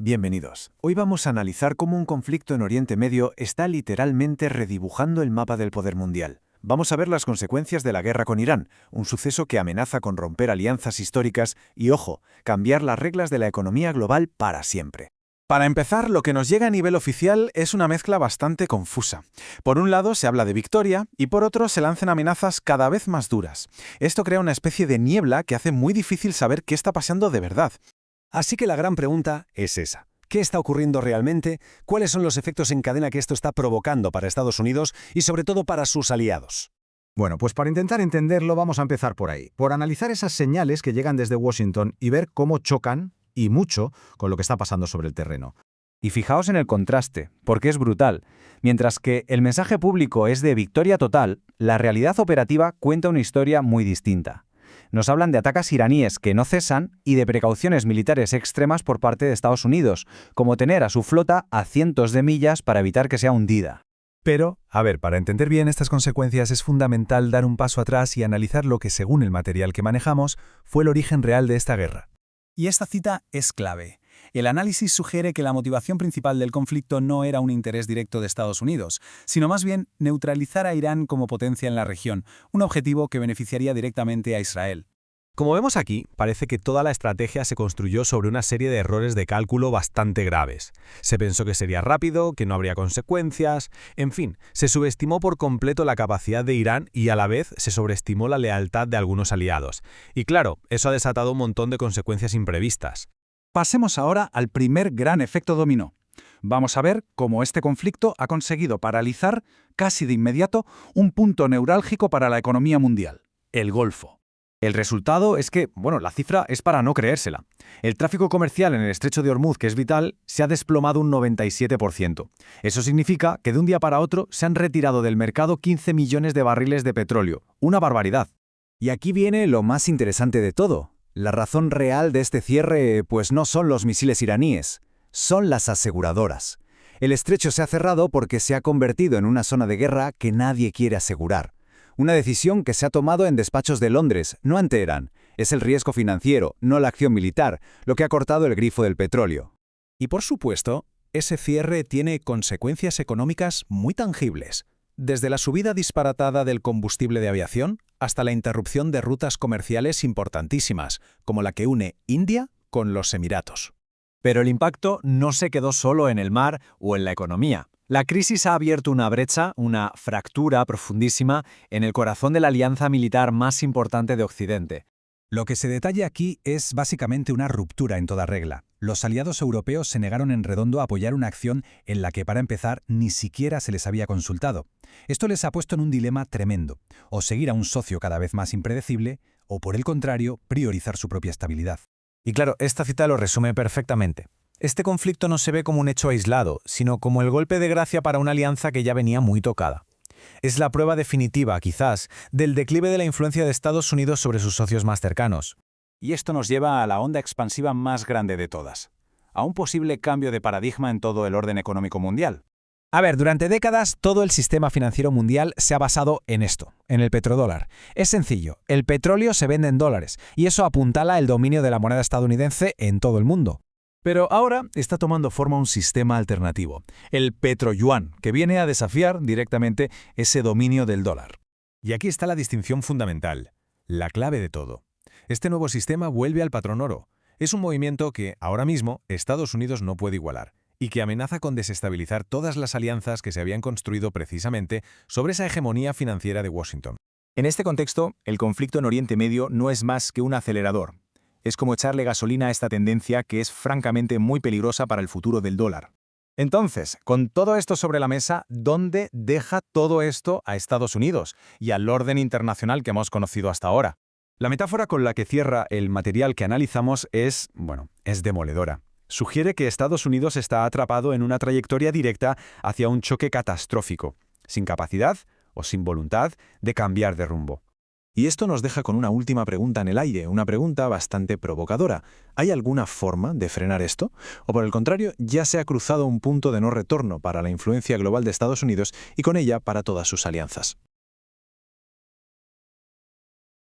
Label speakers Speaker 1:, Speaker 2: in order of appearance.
Speaker 1: Bienvenidos. Hoy vamos a analizar cómo un conflicto en Oriente Medio está literalmente redibujando el mapa del poder mundial. Vamos a ver las consecuencias de la guerra con Irán, un suceso que amenaza con romper alianzas históricas y, ojo, cambiar las reglas de la economía global para siempre.
Speaker 2: Para empezar, lo que nos llega a nivel oficial es una mezcla bastante confusa. Por un lado se habla de victoria y por otro se lanzan amenazas cada vez más duras. Esto crea una especie de niebla que hace muy difícil saber qué está pasando de verdad.
Speaker 3: Así que la gran pregunta es esa. ¿Qué está ocurriendo realmente? ¿Cuáles son los efectos en cadena que esto está provocando para Estados Unidos y sobre todo para sus aliados?
Speaker 4: Bueno, pues para intentar entenderlo vamos a empezar por ahí, por analizar esas señales que llegan desde Washington y ver cómo chocan, y mucho, con lo que está pasando sobre el terreno.
Speaker 5: Y fijaos en el contraste, porque es brutal. Mientras que el mensaje público es de victoria total, la realidad operativa cuenta una historia muy distinta. Nos hablan de ataques iraníes que no cesan y de precauciones militares extremas por parte de Estados Unidos, como tener a su flota a cientos de millas para evitar que sea hundida.
Speaker 6: Pero, para entender bien estas consecuencias es fundamental dar un paso atrás y analizar lo que, según el material que manejamos, fue el origen real de esta guerra.
Speaker 7: Y esta cita es clave. El análisis sugiere que la motivación principal del conflicto no era un interés directo de Estados Unidos, sino más bien neutralizar a Irán como potencia en la región, un objetivo que beneficiaría directamente a Israel.
Speaker 6: Como vemos aquí, parece que toda la estrategia se construyó sobre una serie de errores de cálculo bastante graves. Se pensó que sería rápido, que no habría consecuencias, en fin, se subestimó por completo la capacidad de Irán y a la vez se sobreestimó la lealtad de algunos aliados. Y claro, eso ha desatado un montón de consecuencias imprevistas.
Speaker 7: Pasemos ahora al primer gran efecto dominó. Vamos a ver cómo este conflicto ha conseguido paralizar, casi de inmediato, un punto neurálgico para la economía mundial: el Golfo.
Speaker 1: El resultado es que, la cifra es para no creérsela. El tráfico comercial en el estrecho de Hormuz, que es vital, se ha desplomado un 97%. Eso significa que de un día para otro se han retirado del mercado 15 millones de barriles de petróleo. ¡Una barbaridad!
Speaker 3: Y aquí viene lo más interesante de todo. La razón real de este cierre, pues no son los misiles iraníes, son las aseguradoras. El estrecho se ha cerrado porque se ha convertido en una zona de guerra que nadie quiere asegurar. Una decisión que se ha tomado en despachos de Londres, no en Teherán. Es el riesgo financiero, no la acción militar, lo que ha cortado el grifo del petróleo.
Speaker 8: Y por supuesto, ese cierre tiene consecuencias económicas muy tangibles, desde la subida disparatada del combustible de aviación hasta la interrupción de rutas comerciales importantísimas, como la que une India con los Emiratos.
Speaker 1: Pero el impacto no se quedó solo en el mar o en la economía. La crisis ha abierto una brecha, una fractura profundísima en el corazón de la alianza militar más importante de Occidente.
Speaker 8: Lo que se detalla aquí es básicamente una ruptura en toda regla. Los aliados europeos se negaron en redondo a apoyar una acción en la que, para empezar, ni siquiera se les había consultado. Esto les ha puesto en un dilema tremendo: o seguir a un socio cada vez más impredecible, o por el contrario, priorizar su propia estabilidad.
Speaker 1: Y claro, esta cita lo resume perfectamente. Este conflicto no se ve como un hecho aislado, sino como el golpe de gracia para una alianza que ya venía muy tocada. Es la prueba definitiva, quizás, del declive de la influencia de Estados Unidos sobre sus socios más cercanos.
Speaker 7: Y esto nos lleva a la onda expansiva más grande de todas, a un posible cambio de paradigma en todo el orden económico mundial.
Speaker 8: Durante décadas todo el sistema financiero mundial se ha basado en esto, en el petrodólar. Es sencillo, el petróleo se vende en dólares, y eso apuntala el dominio de la moneda estadounidense en todo el mundo.
Speaker 6: Pero ahora está tomando forma un sistema alternativo, el petroyuan, que viene a desafiar directamente ese dominio del dólar. Y aquí está la distinción fundamental, la clave de todo. Este nuevo sistema vuelve al patrón oro. Es un movimiento que, ahora mismo, Estados Unidos no puede igualar, y que amenaza con desestabilizar todas las alianzas que se habían construido precisamente sobre esa hegemonía financiera de Washington.
Speaker 1: En este contexto, el conflicto en Oriente Medio no es más que un acelerador. Es como echarle gasolina a esta tendencia que es francamente muy peligrosa para el futuro del dólar. Entonces, con todo esto sobre la mesa, ¿dónde deja todo esto a Estados Unidos y al orden internacional que hemos conocido hasta ahora? La metáfora con la que cierra el material que analizamos es demoledora. Sugiere que Estados Unidos está atrapado en una trayectoria directa hacia un choque catastrófico, sin capacidad o sin voluntad de cambiar de rumbo. Y esto nos deja con una última pregunta en el aire, una pregunta bastante provocadora. ¿Hay alguna forma de frenar esto? ¿O por el contrario, ya se ha cruzado un punto de no retorno para la influencia global de Estados Unidos y con ella para todas sus alianzas?